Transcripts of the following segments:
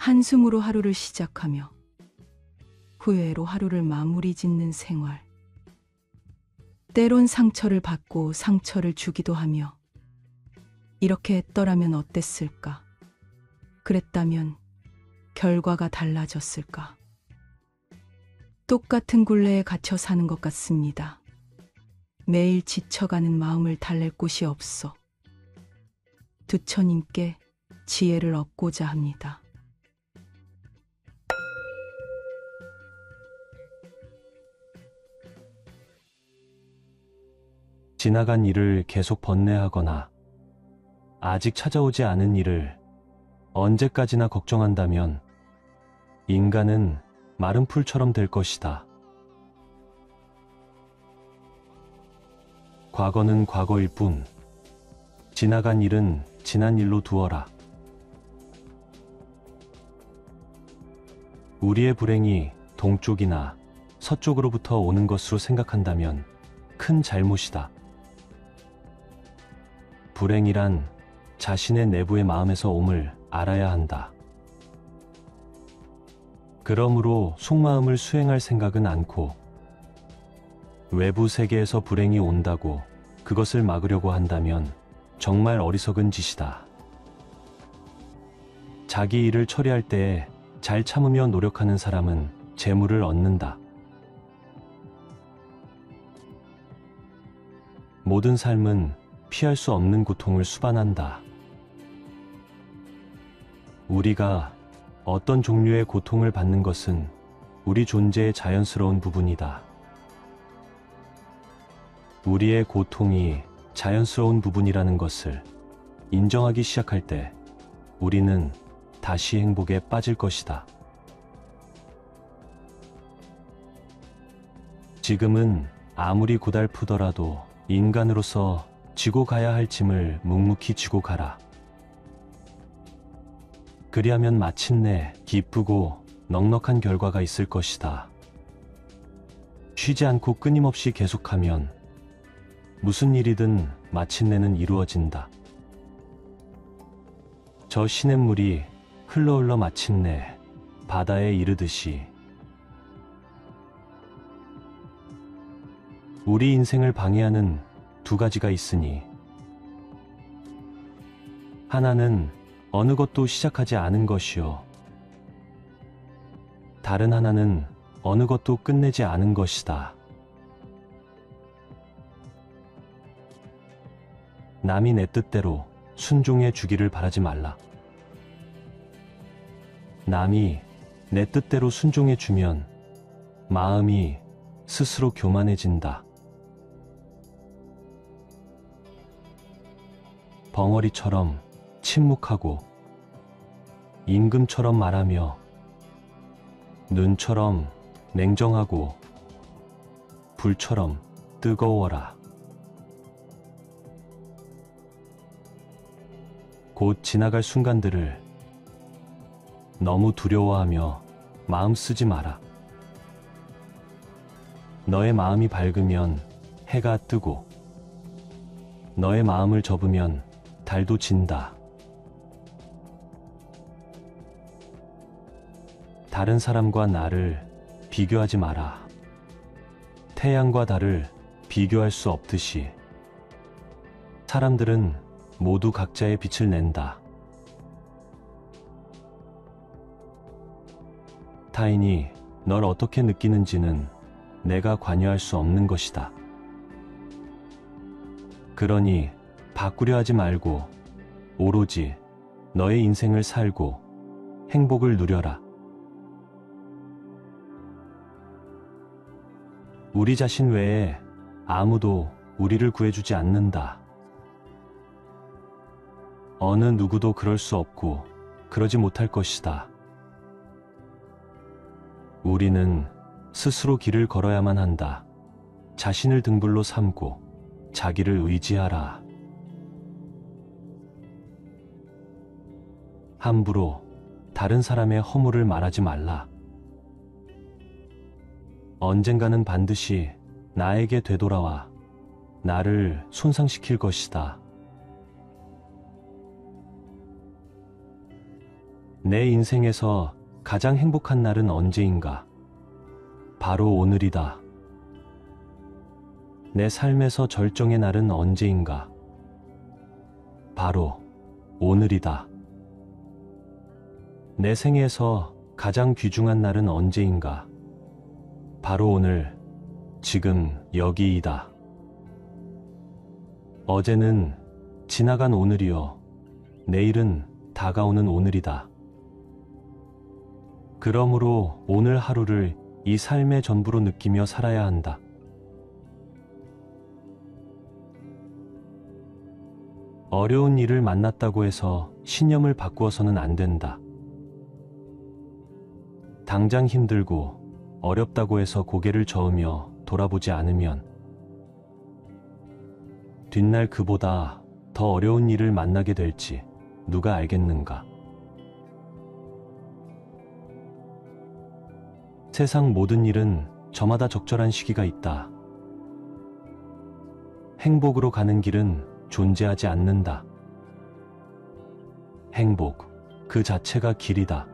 한숨으로 하루를 시작하며 후회로 하루를 마무리 짓는 생활. 때론 상처를 받고 상처를 주기도 하며 이렇게 했더라면 어땠을까? 그랬다면 결과가 달라졌을까? 똑같은 굴레에 갇혀 사는 것 같습니다. 매일 지쳐가는 마음을 달랠 곳이 없어 두처님께 지혜를 얻고자 합니다. 지나간 일을 계속 번뇌하거나 아직 찾아오지 않은 일을 언제까지나 걱정한다면 인간은 마른 풀처럼 될 것이다. 과거는 과거일 뿐, 지나간 일은 지난 일로 두어라. 우리의 불행이 동쪽이나 서쪽으로부터 오는 것으로 생각한다면 큰 잘못이다. 불행이란 자신의 내부의 마음에서 옴을 알아야 한다. 그러므로 속마음을 수행할 생각은 않고 외부 세계에서 불행이 온다고 그것을 막으려고 한다면 정말 어리석은 짓이다. 자기 일을 처리할 때에 잘 참으며 노력하는 사람은 재물을 얻는다. 모든 삶은 피할 수 없는 고통을 수반한다. 우리가 어떤 종류의 고통을 받는 것은 우리 존재의 자연스러운 부분이다. 우리의 고통이 자연스러운 부분이라는 것을 인정하기 시작할 때 우리는 다시 행복에 빠질 것이다. 지금은 아무리 고달프더라도 인간으로서 지고 가야 할 짐을 묵묵히 지고 가라. 그리하면 마침내 기쁘고 넉넉한 결과가 있을 것이다. 쉬지 않고 끊임없이 계속하면 무슨 일이든 마침내는 이루어진다. 저 시냇물이 흘러 마침내 바다에 이르듯이 우리 인생을 방해하는 두 가지가 있으니 하나는 어느 것도 시작하지 않은 것이요 다른 하나는 어느 것도 끝내지 않은 것이다. 남이 내 뜻대로 순종해 주기를 바라지 말라. 남이 내 뜻대로 순종해 주면 마음이 스스로 교만해진다. 벙어리처럼 침묵하고 임금처럼 말하며 눈처럼 냉정하고 불처럼 뜨거워라. 곧 지나갈 순간들을 너무 두려워하며 마음 쓰지 마라. 너의 마음이 밝으면 해가 뜨고 너의 마음을 접으면 달도 진다. 다른 사람과 나를 비교하지 마라. 태양과 달을 비교할 수 없듯이 사람들은 모두 각자의 빛을 낸다. 타인이 널 어떻게 느끼는지는 내가 관여할 수 없는 것이다. 그러니 바꾸려 하지 말고 오로지 너의 인생을 살고 행복을 누려라. 우리 자신 외에 아무도 우리를 구해주지 않는다. 어느 누구도 그럴 수 없고 그러지 못할 것이다. 우리는 스스로 길을 걸어야만 한다. 자신을 등불로 삼고 자기를 의지하라. 함부로 다른 사람의 허물을 말하지 말라. 언젠가는 반드시 나에게 되돌아와 나를 손상시킬 것이다. 내 인생에서 가장 행복한 날은 언제인가? 바로 오늘이다. 내 삶에서 절정의 날은 언제인가? 바로 오늘이다. 내 생에서 가장 귀중한 날은 언제인가? 바로 오늘, 지금 여기이다. 어제는 지나간 오늘이요. 내일은 다가오는 오늘이다. 그러므로 오늘 하루를 이 삶의 전부로 느끼며 살아야 한다. 어려운 일을 만났다고 해서 신념을 바꾸어서는 안 된다. 당장 힘들고 어렵다고 해서 고개를 저으며 돌아보지 않으면 뒷날 그보다 더 어려운 일을 만나게 될지 누가 알겠는가? 세상 모든 일은 저마다 적절한 시기가 있다. 행복으로 가는 길은 존재하지 않는다. 행복, 그 자체가 길이다.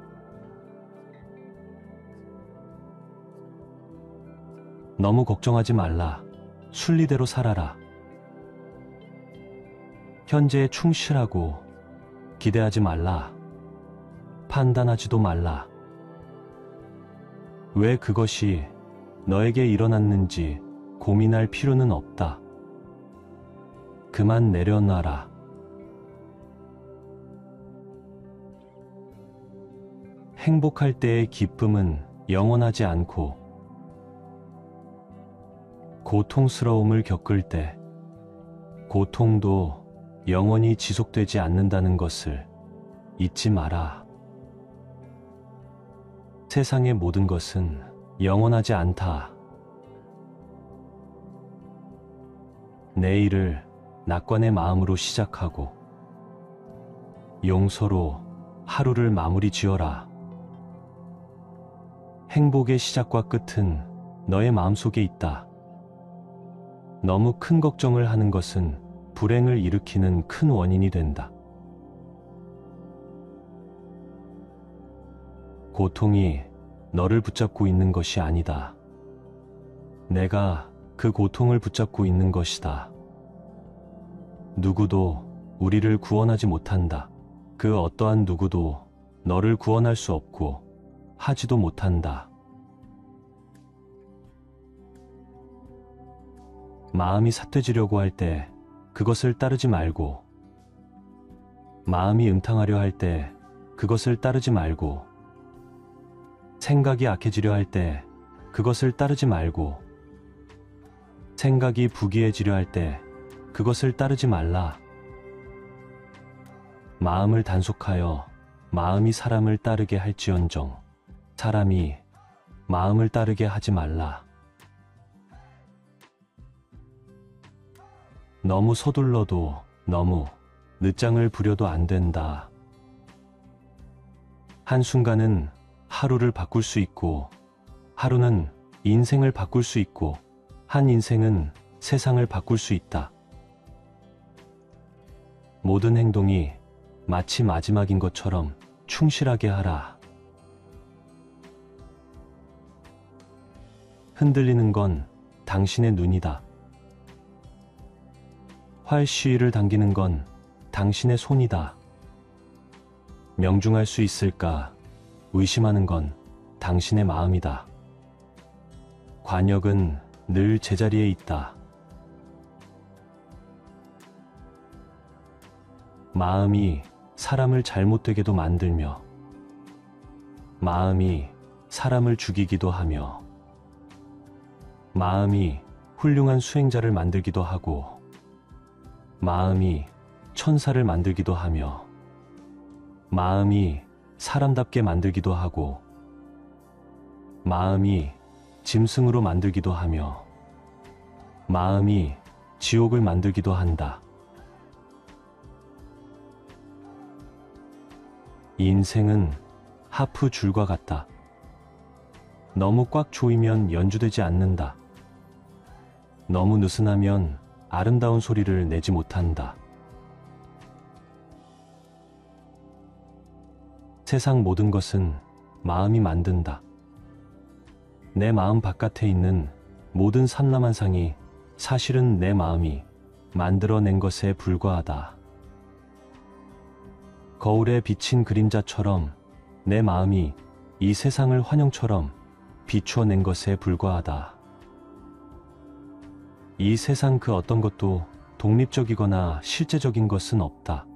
너무 걱정하지 말라. 순리대로 살아라. 현재에 충실하고 기대하지 말라. 판단하지도 말라. 왜 그것이 너에게 일어났는지 고민할 필요는 없다. 그만 내려놔라. 행복할 때의 기쁨은 영원하지 않고 고통스러움을 겪을 때 고통도 영원히 지속되지 않는다는 것을 잊지 마라. 세상의 모든 것은 영원하지 않다. 내일을 낙관의 마음으로 시작하고 용서로 하루를 마무리 지어라. 행복의 시작과 끝은 너의 마음속에 있다. 너무 큰 걱정을 하는 것은 불행을 일으키는 큰 원인이 된다. 고통이 너를 붙잡고 있는 것이 아니다. 내가 그 고통을 붙잡고 있는 것이다. 누구도 우리를 구원하지 못한다. 그 어떠한 누구도 너를 구원할 수 없고 하지도 못한다. 마음이 삿돼지려고 할 때 그것을 따르지 말고, 마음이 음탕하려 할 때 그것을 따르지 말고, 생각이 악해지려 할 때 그것을 따르지 말고, 생각이 부귀해지려 할 때 그것을 따르지 말라. 마음을 단속하여 마음이 사람을 따르게 할지언정 사람이 마음을 따르게 하지 말라. 너무 서둘러도 너무 늦장을 부려도 안 된다. 한순간은 하루를 바꿀 수 있고, 하루는 인생을 바꿀 수 있고, 한 인생은 세상을 바꿀 수 있다. 모든 행동이 마치 마지막인 것처럼 충실하게 하라. 흔들리는 건 당신의 눈이다. 활시위를 당기는 건 당신의 손이다. 명중할 수 있을까 의심하는 건 당신의 마음이다. 관역은 늘 제자리에 있다. 마음이 사람을 잘못되게도 만들며, 마음이 사람을 죽이기도 하며, 마음이 훌륭한 수행자를 만들기도 하고, 마음이 천사를 만들기도 하며, 마음이 사람답게 만들기도 하고, 마음이 짐승으로 만들기도 하며, 마음이 지옥을 만들기도 한다. 인생은 하프 줄과 같다. 너무 꽉 조이면 연주되지 않는다. 너무 느슨하면 아름다운 소리를 내지 못한다. 세상 모든 것은 마음이 만든다. 내 마음 바깥에 있는 모든 삼라만상이 사실은 내 마음이 만들어낸 것에 불과하다. 거울에 비친 그림자처럼 내 마음이 이 세상을 환영처럼 비추어낸 것에 불과하다. 이 세상 그 어떤 것도 독립적이거나 실제적인 것은 없다.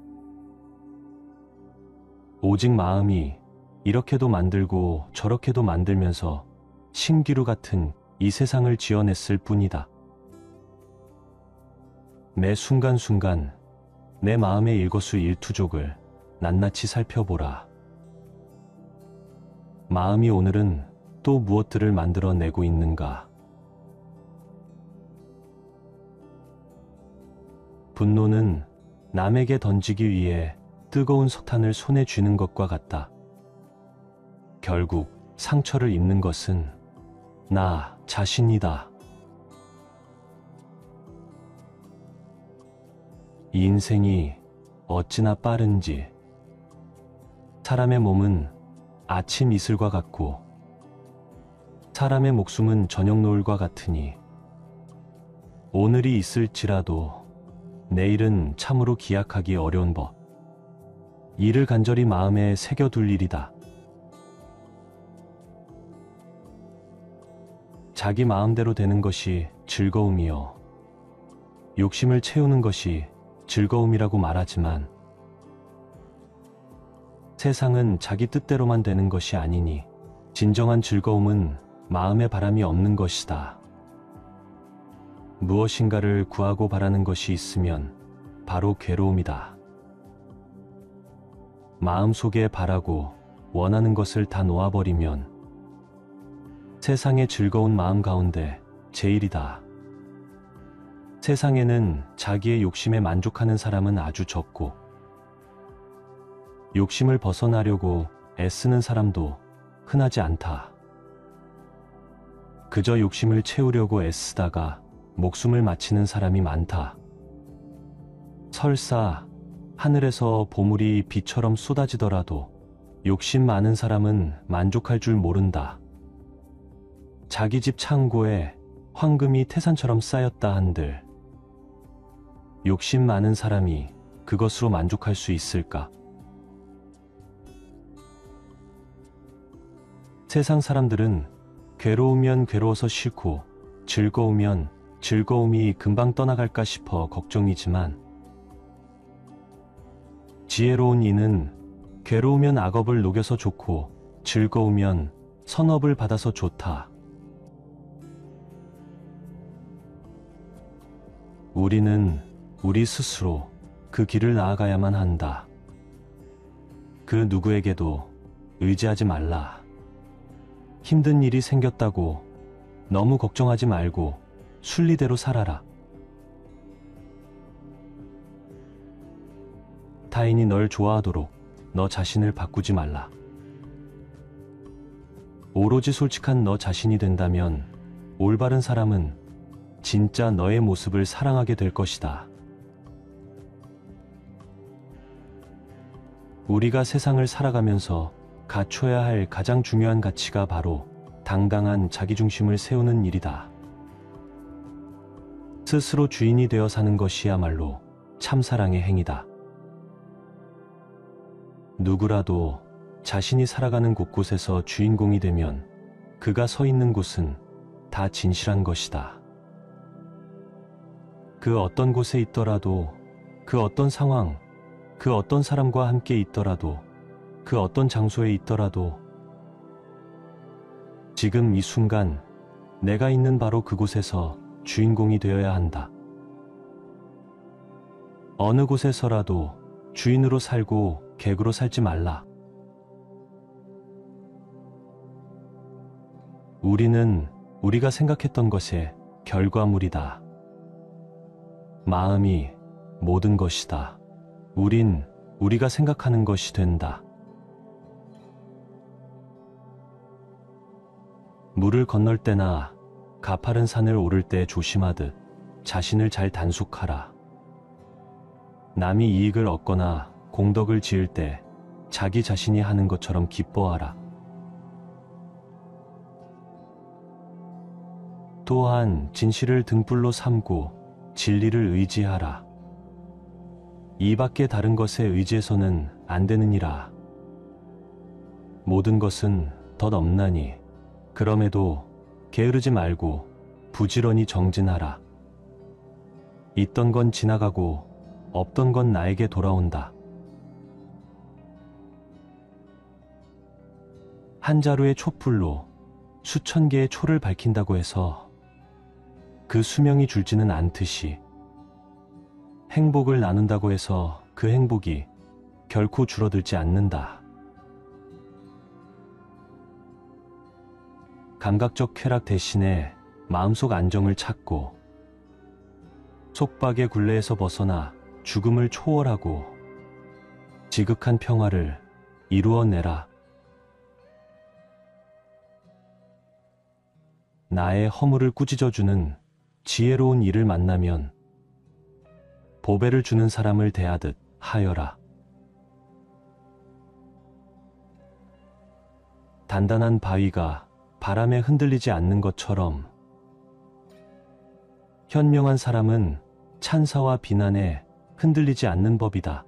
오직 마음이 이렇게도 만들고 저렇게도 만들면서 신기루 같은 이 세상을 지어냈을 뿐이다. 매 순간순간 내 마음의 일거수일투족을 낱낱이 살펴보라. 마음이 오늘은 또 무엇들을 만들어내고 있는가? 분노는 남에게 던지기 위해 뜨거운 석탄을 손에 쥐는 것과 같다. 결국 상처를 입는 것은 나 자신이다. 이 인생이 어찌나 빠른지. 사람의 몸은 아침 이슬과 같고 사람의 목숨은 저녁 노을과 같으니 오늘이 있을지라도 내일은 참으로 기약하기 어려운 법. 이를 간절히 마음에 새겨둘 일이다. 자기 마음대로 되는 것이 즐거움이요. 욕심을 채우는 것이 즐거움이라고 말하지만 세상은 자기 뜻대로만 되는 것이 아니니 진정한 즐거움은 마음에 바람이 없는 것이다. 무엇인가를 구하고 바라는 것이 있으면 바로 괴로움이다. 마음속에 바라고 원하는 것을 다 놓아버리면 세상의 즐거운 마음 가운데 제일이다. 세상에는 자기의 욕심에 만족하는 사람은 아주 적고 욕심을 벗어나려고 애쓰는 사람도 흔하지 않다. 그저 욕심을 채우려고 애쓰다가 목숨을 마치는 사람이 많다. 설사 하늘에서 보물이 비처럼 쏟아지더라도 욕심 많은 사람은 만족할 줄 모른다. 자기 집 창고에 황금이 태산처럼 쌓였다 한들 욕심 많은 사람이 그것으로 만족할 수 있을까? 세상 사람들은 괴로우면 괴로워서 싫고 즐거우면 즐거움이 금방 떠나갈까 싶어 걱정이지만 지혜로운 이는 괴로우면 악업을 녹여서 좋고 즐거우면 선업을 받아서 좋다. 우리는 우리 스스로 그 길을 나아가야만 한다. 그 누구에게도 의지하지 말라. 힘든 일이 생겼다고 너무 걱정하지 말고 순리대로 살아라. 타인이 널 좋아하도록 너 자신을 바꾸지 말라. 오로지 솔직한 너 자신이 된다면 올바른 사람은 진짜 너의 모습을 사랑하게 될 것이다. 우리가 세상을 살아가면서 갖춰야 할 가장 중요한 가치가 바로 당당한 자기중심을 세우는 일이다. 스스로 주인이 되어 사는 것이야말로 참사랑의 행위다. 누구라도 자신이 살아가는 곳곳에서 주인공이 되면 그가 서 있는 곳은 다 진실한 것이다. 그 어떤 곳에 있더라도, 그 어떤 상황, 그 어떤 사람과 함께 있더라도, 그 어떤 장소에 있더라도 지금 이 순간 내가 있는 바로 그곳에서 주인공이 되어야 한다. 어느 곳에서라도 주인으로 살고 객으로 살지 말라. 우리는 우리가 생각했던 것의 결과물이다. 마음이 모든 것이다. 우린 우리가 생각하는 것이 된다. 물을 건널 때나 가파른 산을 오를 때 조심하듯 자신을 잘 단속하라. 남이 이익을 얻거나 공덕을 지을 때 자기 자신이 하는 것처럼 기뻐하라. 또한 진실을 등불로 삼고 진리를 의지하라. 이 밖에 다른 것에 의지해서는 안 되느니라. 모든 것은 덧없나니 그럼에도 게으르지 말고 부지런히 정진하라. 있던 건 지나가고 없던 건 나에게 돌아온다. 한 자루의 촛불로 수천 개의 초를 밝힌다고 해서 그 수명이 줄지는 않듯이 행복을 나눈다고 해서 그 행복이 결코 줄어들지 않는다. 감각적 쾌락 대신에 마음속 안정을 찾고 속박의 굴레에서 벗어나 죽음을 초월하고 지극한 평화를 이루어내라. 나의 허물을 꾸짖어주는 지혜로운 이를 만나면 보배를 주는 사람을 대하듯 하여라. 단단한 바위가 바람에 흔들리지 않는 것처럼 현명한 사람은 찬사와 비난에 흔들리지 않는 법이다.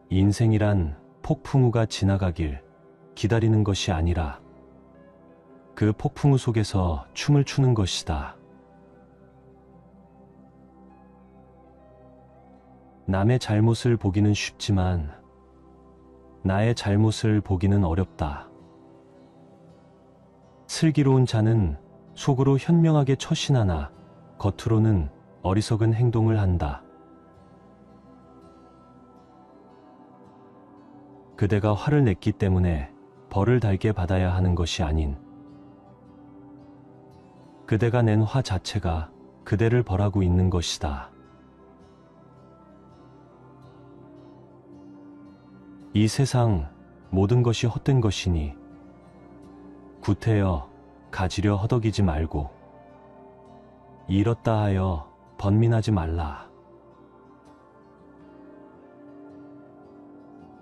인생이란 폭풍우가 지나가길 기다리는 것이 아니라 그 폭풍우 속에서 춤을 추는 것이다. 남의 잘못을 보기는 쉽지만 나의 잘못을 보기는 어렵다. 슬기로운 자는 속으로 현명하게 처신하나 겉으로는 어리석은 행동을 한다. 그대가 화를 냈기 때문에 벌을 달게 받아야 하는 것이 아닌 그대가 낸 화 자체가 그대를 벌하고 있는 것이다. 이 세상 모든 것이 헛된 것이니 구태여 가지려 허덕이지 말고 잃었다 하여 번민하지 말라.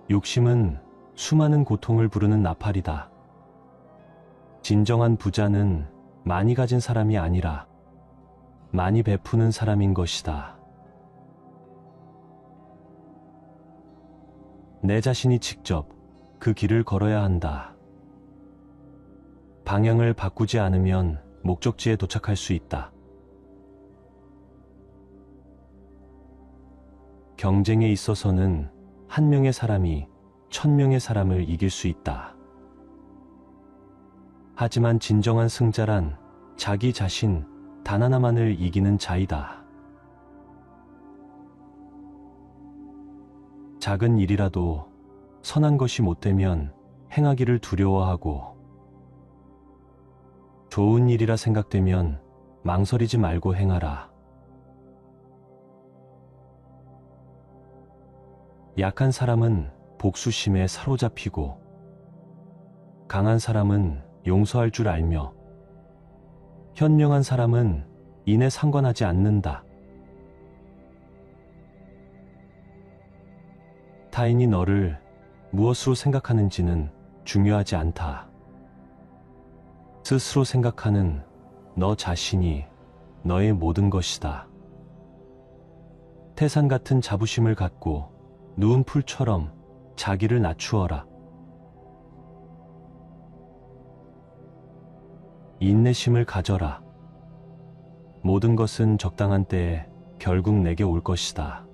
욕심은 수많은 고통을 부르는 나팔이다. 진정한 부자는 많이 가진 사람이 아니라 많이 베푸는 사람인 것이다. 내 자신이 직접 그 길을 걸어야 한다. 방향을 바꾸지 않으면 목적지에 도착할 수 있다. 경쟁에 있어서는 한 명의 사람이 1000명의 사람을 이길 수 있다. 하지만 진정한 승자란 자기 자신 단 하나만을 이기는 자이다. 작은 일이라도 선한 것이 못되면 행하기를 두려워하고 좋은 일이라 생각되면 망설이지 말고 행하라. 약한 사람은 복수심에 사로잡히고 강한 사람은 용서할 줄 알며 현명한 사람은 인에 상관하지 않는다. 타인이 너를 무엇으로 생각하는지는 중요하지 않다. 스스로 생각하는 너 자신이 너의 모든 것이다. 태산 같은 자부심을 갖고 누운 풀처럼 자기를 낮추어라. 인내심을 가져라. 모든 것은 적당한 때에 결국 내게 올 것이다.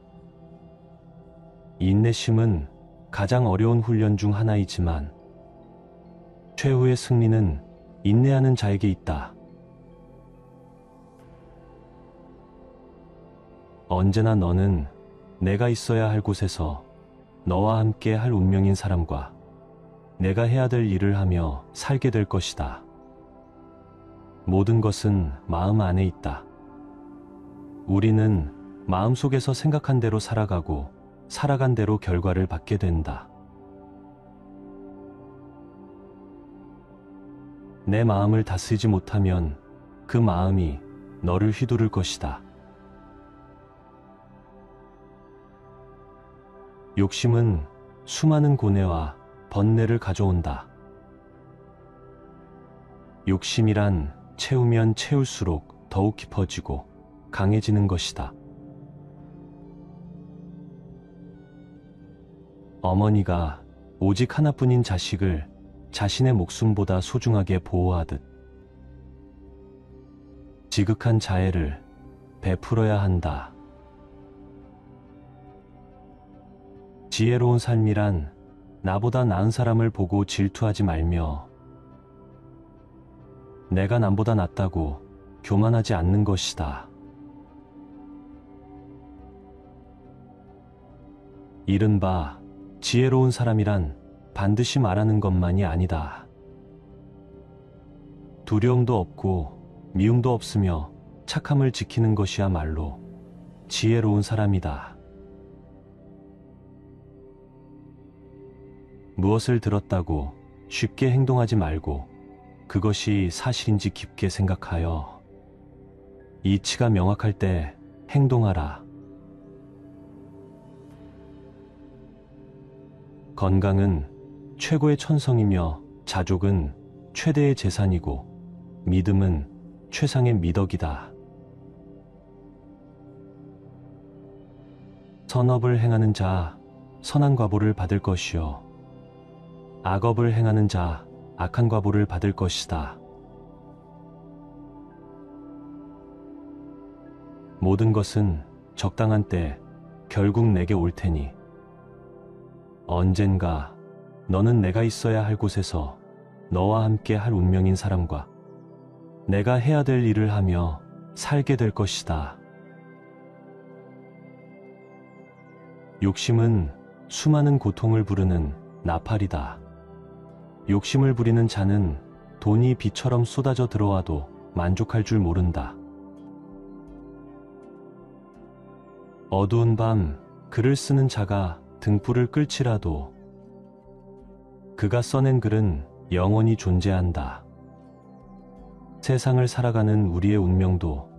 인내심은 가장 어려운 훈련 중 하나이지만 최후의 승리는 인내하는 자에게 있다. 언제나 너는 내가 있어야 할 곳에서 너와 함께 할 운명인 사람과 내가 해야 될 일을 하며 살게 될 것이다. 모든 것은 마음 안에 있다. 우리는 마음속에서 생각한 대로 살아가고 살아간 대로 결과를 받게 된다. 내 마음을 다스리지 못하면 그 마음이 너를 휘두를 것이다. 욕심은 수많은 고뇌와 번뇌를 가져온다. 욕심이란 채우면 채울수록 더욱 깊어지고 강해지는 것이다. 어머니가 오직 하나뿐인 자식을 자신의 목숨보다 소중하게 보호하듯 지극한 자애를 베풀어야 한다. 지혜로운 삶이란 나보다 나은 사람을 보고 질투하지 말며 내가 남보다 낫다고 교만하지 않는 것이다. 이른바 지혜로운 사람이란 반드시 말하는 것만이 아니다. 두려움도 없고 미움도 없으며 착함을 지키는 것이야말로 지혜로운 사람이다. 무엇을 들었다고 쉽게 행동하지 말고 그것이 사실인지 깊게 생각하여 이치가 명확할 때 행동하라. 건강은 최고의 천성이며 자족은 최대의 재산이고 믿음은 최상의 미덕이다. 선업을 행하는 자 선한 과보를 받을 것이요 악업을 행하는 자 악한 과보를 받을 것이다. 모든 것은 적당한 때 결국 내게 올 테니 언젠가 너는 내가 있어야 할 곳에서 너와 함께 할 운명인 사람과 내가 해야 될 일을 하며 살게 될 것이다. 욕심은 수많은 고통을 부르는 나팔이다. 욕심을 부리는 자는 돈이 비처럼 쏟아져 들어와도 만족할 줄 모른다. 어두운 밤 글을 쓰는 자가 등불을 끌지라도 그가 써낸 글은 영원히 존재한다. 세상을 살아가는 우리의 운명도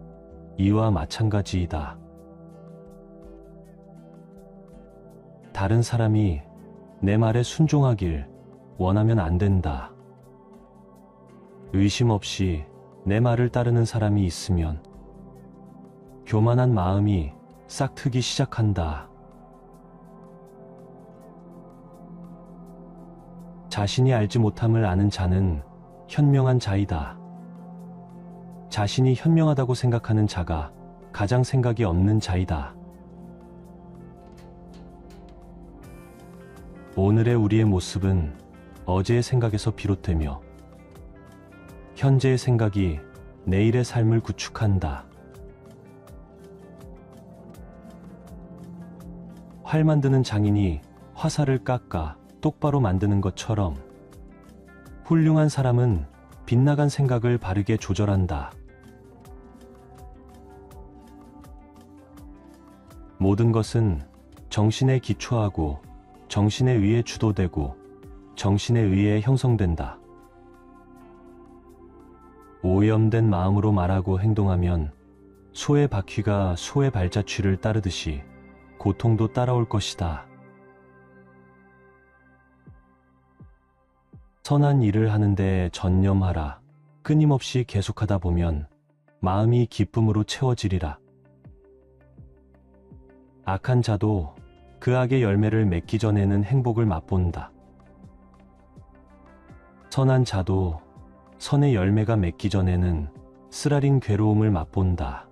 이와 마찬가지이다. 다른 사람이 내 말에 순종하길 원하면 안 된다. 의심 없이 내 말을 따르는 사람이 있으면 교만한 마음이 싹트기 시작한다. 자신이 알지 못함을 아는 자는 현명한 자이다. 자신이 현명하다고 생각하는 자가 가장 생각이 없는 자이다. 오늘의 우리의 모습은 어제의 생각에서 비롯되며 현재의 생각이 내일의 삶을 구축한다. 활 만드는 장인이 화살을 깎아 똑바로 만드는 것처럼 훌륭한 사람은 빗나간 생각을 바르게 조절한다. 모든 것은 정신에 기초하고 정신에 의해 주도되고 정신에 의해 형성된다. 오염된 마음으로 말하고 행동하면 소의 바퀴가 소의 발자취를 따르듯이 고통도 따라올 것이다. 선한 일을 하는데 전념하라. 끊임없이 계속하다 보면 마음이 기쁨으로 채워지리라. 악한 자도 그 악의 열매를 맺기 전에는 행복을 맛본다. 선한 자도 선의 열매가 맺기 전에는 쓰라린 괴로움을 맛본다.